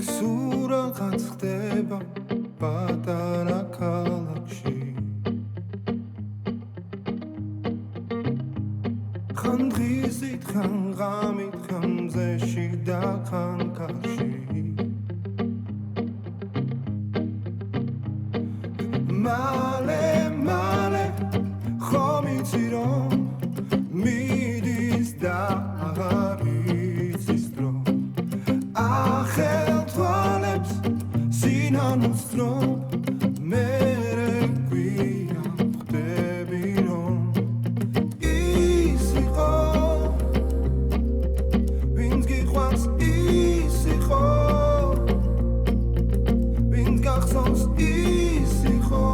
სურაღაც ხდება პატარა ქალაქში ხან დღისით ხან ღამით ხან მზეში და ხან კარში მალე ხომ იცი რომ მიდის და აღარ იცის დრო ახელ თვალებს სინანულს რომ მე გვია ხდები რომ ის იყო ვინც გიყვარს ის იყო ვინც გახსოვს ის იყო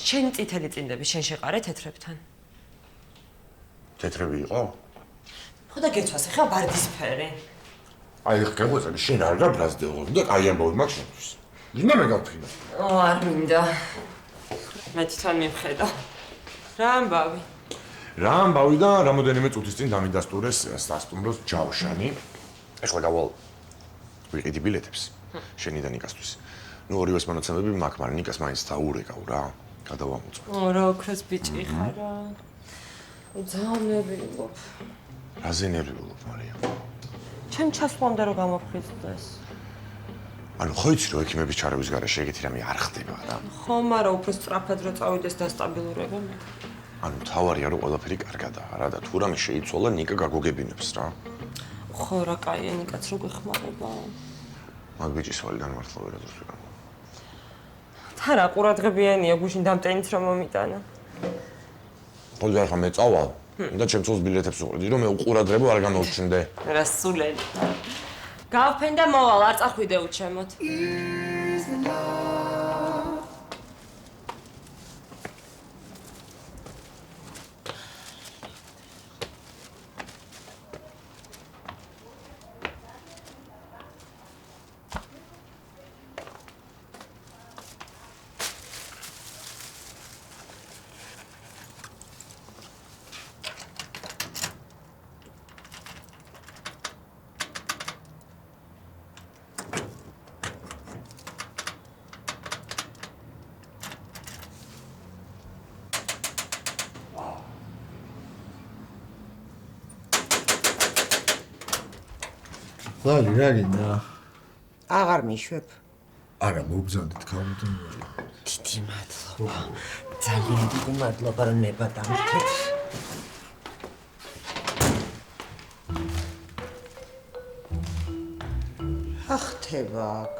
შენ წითელი წინდები შენ შეყარე თეთრებთან. თეთრები იყო? ხო და გეცვას ახლა ვარდისფერი. აი გეგვეწები შენ არ გაბრაზდეო და აი ამბავი მაქვს შენთვის. მინდა მე გავფრინო. არ მინდა. მე თვითონ მივხედა. რა ამბავი? რა ამბავი და რამოდენიმე წუთის წინ დამიდასტურეს სასტუმროს ჯავშანი. ეხლა გავალ ვიყიდი ბილეთებს. შენი და ნიკასთვის. ნუ ორივეს მონაცემები მაქვს, მაგრამ ნიკას მაინც დაურეკავ რა. გადავამოწმე. რა ოქროს ბიჭი ხარა. ძალიან ნერვიულობ. რაზე ნერვიულობ, მარია? ჩემ ჩასვლამდე რომ გამოფხიზდეს. ანუ ხო იცი რომ ექიმების ჩარევის გარეშე ეგეთი რამე არ ხდება რა. ხო, მაგრამ უფრო სწრაფად რო წავიდეს დასტაბილურებამ. ანუ თავარია რომ ყველაფერი კარგადაა რა და თუ რამე შეიცვალა ნიკა გაგოგებინებს რა. ხო რა კაია ნიკაც რო გეხმარება. მაგ ბიჭის ვალიდან მართლა ვერადროს ვიყავ. თარა ყურადღებიანია გუშინ დამტენით რომ მომიტანა. ხოლმე ახლა მე წავალ და ჩემ წელს ბილეთებს უყრიდი რომ მე უყურადღებო არ გამოვჩნდე. რა სულელი. გავფენ და მოვალ არ წახვიდე უჩემოთ. ლალი, რა გინდა? აღარ მიშვებ. არა, მოგზავნით ქალბატონი. დიდი მადლობა. ძალიან დიდი მადლობა რომ ნება დამრთეთ. რა ხდება აქ?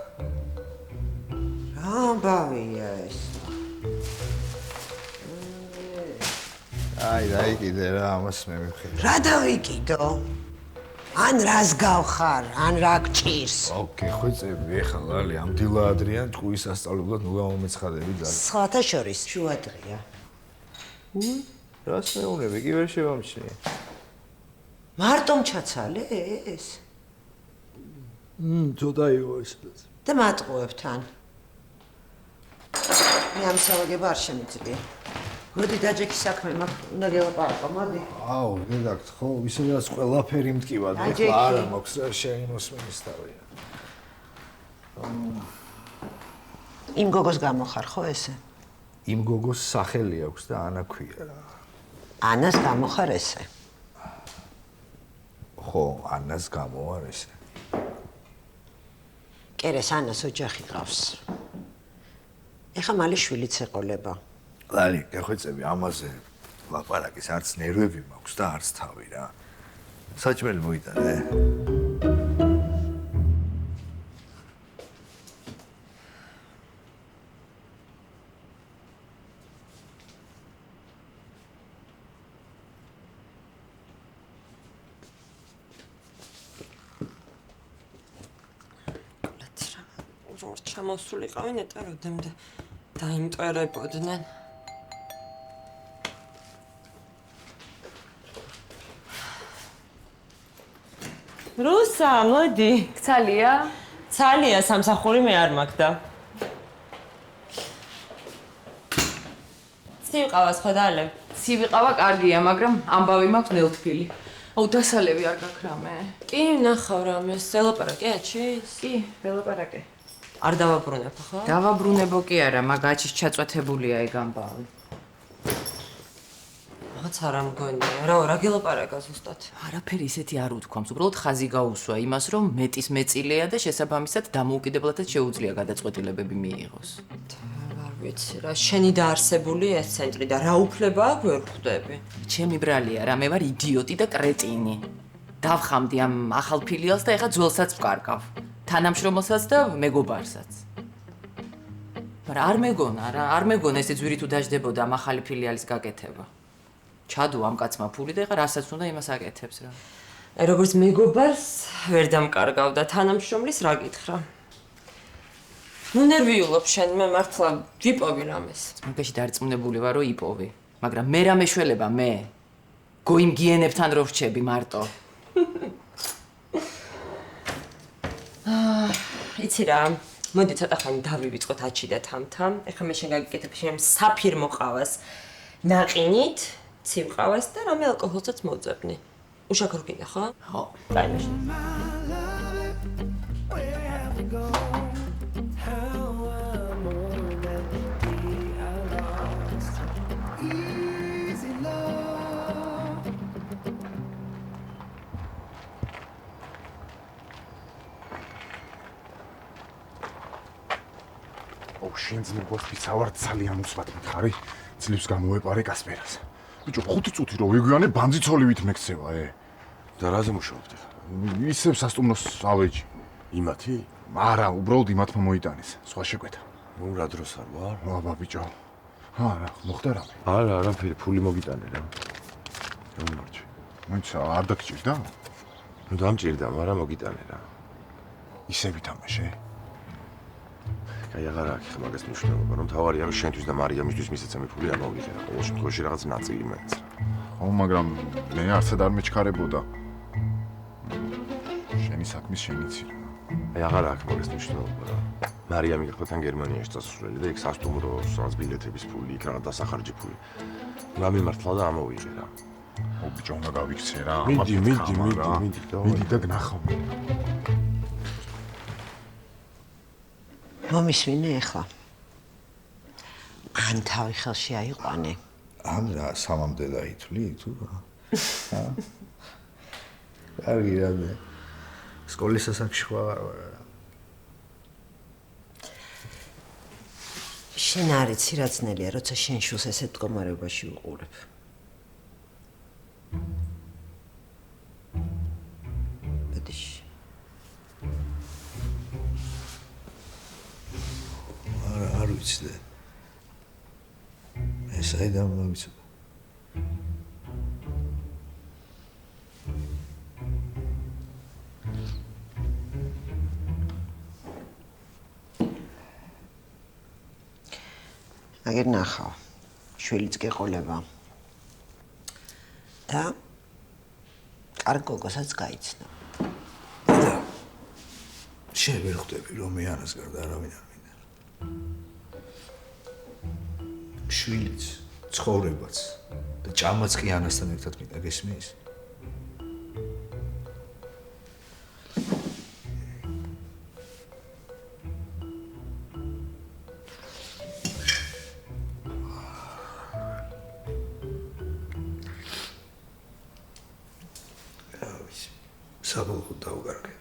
რა ამბავია ეს? აი, დაიკიდე რა, ამას მე მივხედავ. რა დავიკიდო? ან რას გავხარ, ან რა გჭირს? ოკეი, ხვეწები, ეხლა ლალი, ამ დილა ადრიან ტყუის სასწავლებლად ნუ გამომეცხადები ძალიან. სხვათა შორის შუა დღეა. რას მეუბნები, კი ვერ შევამჩნიე. მარტომ ჩაცალე ეს? ცოტა იყო ისედაც. და მატყუებთან. მე ამ სავაგება არ შემიძლია. მოდი დაჯექი საქმე მაქვს, უნდა გელაპარაკო, მოდი. აუ, გეგაკთ ხო, ისედაც ყველაფერი მტკივად, ეხლა არა მაქვს რა შენი მოსმენის თავია. იმ გოგოს გამოხარ ხო ესე? იმ გოგოს სახელი აქვს და ანა ქვია რა. ანას გამოხარ ესე? ხო, ანას გამო არ ესე. კერეს ანას ოჯახი ყავს. ეხა მალე შვილიც ეყოლება. ლალი, გეხვეწები ამაზე ლაპარაკის არც ნერვები მაქვს და არც თავი რა. საჭმელი მოიტანე. ჩამოსულიყავენ ეტა როდემდე დაიმტვერებოდნენ. რუსა, მოდი. ცალია? ცალია სამსახური მე არ მაქვს და. ცივი ყავას ხედალე. ცივი ყავა კარგია, მაგრამ ამბავი მაქვს ნელთბილი. აუ, დასალევი არ გაქვს რამე. კი, ნახავ რამე, ელაპარაკე აჩის? კი, ველაპარაკე. არ დავაბრუნებ ხო? დავაბრუნებო კი არა, მაგაჩის ჩაწვეთებულია ეგ ამბავი. რაღაც არ ამგონია. რა გელაპარაკა ზუსტად? არაფერი ისეთი არ უთქვამს, უბრალოდ ხაზი გაუსვა იმას, რომ მეტის მეწილეა და შესაბამისად დამოუკიდებლადაც შეუძლია გადაწყვეტილებები მიიღოს. არ ვიცი რა, შენი დაარსებული ეს ცენტრი და რა უფლება აქვს ვერ ხვდები. ჩემი ბრალია რა, მე ვარ იდიოტი და კრეტინი. დავხამდი ამ ახალ ფილიალს და ეხა ძველსაც ვკარგავ. თანამშრომელსაც და მეგობარსაც. მაგრამ არ მეგონა ესე ძვირი თუ დაждდებოდა ამ ახალი ფილიალის გაკეთება. ჩადო ამ კაცმა ფული და ეხა რასაც უნდა იმას აკეთებს რა. როგორც მეგობარს ვერ დამკარგავ და თანამშრომლის რა გითხრა? ნუ ნერვიულობ შენ, მე მართლა ვიპოვი რამეს. მაგაში დარწმუნებული ვარ, რომ იპოვი, მაგრამ მე რა მეშველება მე? გოიმგიენებთან რო ვრჩები მარტო. იცი რა, მოდი ცოტა ხანი დავივიწყოთ აჩი და თამთამ. ეხლა მე შენ გაგიკეთებ შენ საფირმო ყავას ნაყინით, ცივ ყავას და რამე ალკოჰოლსაც მოვძებნი. უშაქრო გინდა ხო? ხო. დაიმაშ. შენ ძმობას ვიცავარ ძალიან უცბად მითხარი, ძლივს გამოეპარე კასპერას. ბიჭო, 5 წუთი რო ვიგვიანე ბანძიცოლივით მექცევა, და რაზე მუშაობდი? ისევ სასტუმროს ავეჯი. იმათი? არა, უბრალოდ იმათმა მოიტანეს, სხვა შეკვეთა. ნუ რა დროს არ ვარ? აბა ბიჭო. რა, მოხდა რამე? არა, არაფერი, ფული მოგიტანე რა. რა მარჩი? მოიცა, არ დაგჭირდა? ნუ დამჭირდა, მაგრამ მოგიტანე რა. ისე ვითამაშე? აი აღარ აქვს ხა მაგას მნიშვნელობა, რომ თავარი არის შენთვის და მარიამისთვის მისცემი ფული არ მოვიღე რა. ყოველ შემთხვევაში რაღაც ნაწილი მეც რა. ხო, მაგრამ მე არცად არ მეჩქარებოდა. შენი საქმის შენიცი რა. აი აღარ აქვს მაგას მნიშვნელობა რა. მარიამი გახლავთან გერმანიაში წასვლელი და იქ სასტუმროს, რაღაც ბილეთების ფული, იქ რაღაც დასახარჯი ფული. გამიმართლა და ამოვიღე რა. ო ბიჭო, უნდა გავიქცე რა. მიდი და გნახავ. მომისმინე ახლა. ან თავი ხელში აიყვანე. ან რა სამამდე დაითვლი თუ რა? კარგი რა მე. სკოლის ასაკში ვარ. შენ არ იცი რა ძნელია, როცა შენ შულს ესეთ მდგომარეობაში უყურებ. ბედიში. არ ვიცი და მე საიდან მოვიცოდი. აგერ ნახავ, შვილიც გეყოლება და კარგ გოგოსაც გაიცნო. და შენ ვერ ხვდები რომ მე ანას გარდა არავინ არ მინდა. შვილიც, ცხოვრებაც და ჭამაც კი ანასთან ერთად მინდა, გესმის? საბოლოოდ დავგარგე.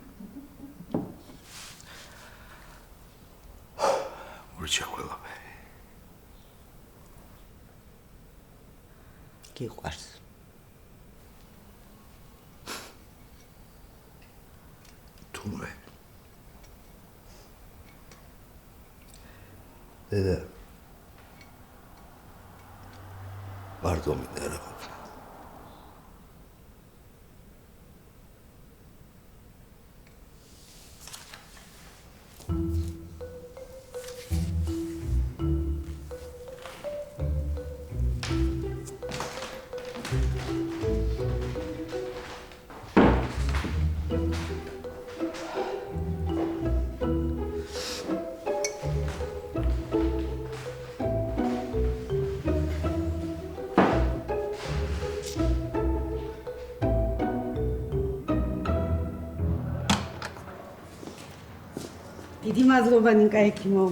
ურჩა ყველაფერი. გიყვარს. თუმე. დედა. მარტო მინდა რა ყოფნა. დიდი მადლობა ნიკა ექიმო.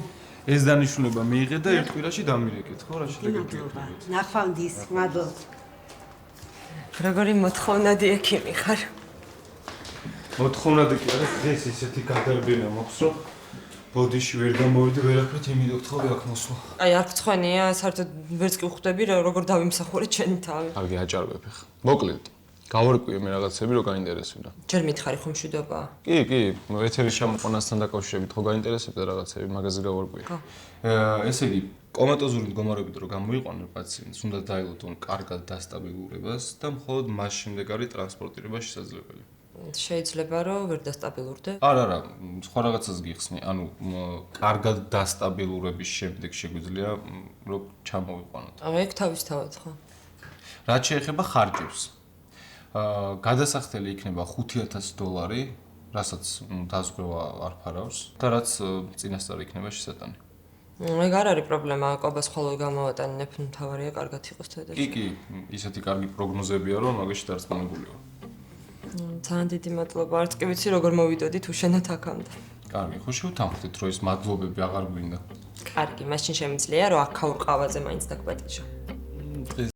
ეს დანიშნულება მიიღე და ერთ კვირაში დამირეკეთ, ხო, რა შედეგები მადლობა. ნახვამდის, მადლობა. როგორი მოთხოვნადი ექიმი ხარ? მოთხოვნადი კი არა, დღეს ისეთი გადარბენა მაქვს, რომ ბოდიში ვერ გამოვიდი, ვერაფრით იმით ვთხოვი აქ მოსვლა. აი არ გწხვენია, საერთოდ ვერც კი ვხვდები როგორ დავიმსახურე ჩემი თავი. კარგი, აჭარბებ ხა. მოკლედ, გავარკვიე მე რაღაცები, რომ გაინტერესებდა. ჯერ მითხარი ხომ მშვიდობაა? კი, ეთერის ჩამოყვანასთან დაკავშირებით ხო გაინტერესებდა რაღაცები, მაგაზე გავარკვიე. ესე იგი, კომატოზური მდგომარეობით რო გამოიყვანო პაციენტს, უნდა დაილოდონ კარგად დასტაბილურებას და მხოლოდ მას შემდეგ არის ტრანსპორტირება შესაძლებელი. შეიძლება რომ ვერ დასტაბილურდე? არა, სხვა რაღაცას გიხსნი. ანუ კარგად დასტაბილურების შემდეგ შეგვიძლია რომ ჩამოვიყვანოთ. ეგ თავისთავად ხო? რაც შეეხება ხარჯებს. გადასახდელი იქნება $5000, რასაც დაზღვევა არ ფარავს და რაც წინასწარ იქნება შესატანი. ეგ არ არის პრობლემა, კვებას ხოლმე გამოვატანებ, მთავარია კარგად იყოს თედაში. კი, ისეთი კარგი პროგნოზებია, რომ მაგაში დარწმუნებული ვარ. ძალიან დიდი მადლობა, არც კი ვიცი როგორ მოვიდოდი თუ შენათ აქამდე. კარგი, ხო შევთანხმდით, რომ ეს მადლობები აღარ გვინდა. კარგი, მაშინ შემიძლია რომ აქაურ ყავაზე მაინც დაგპატიჟო. დღეს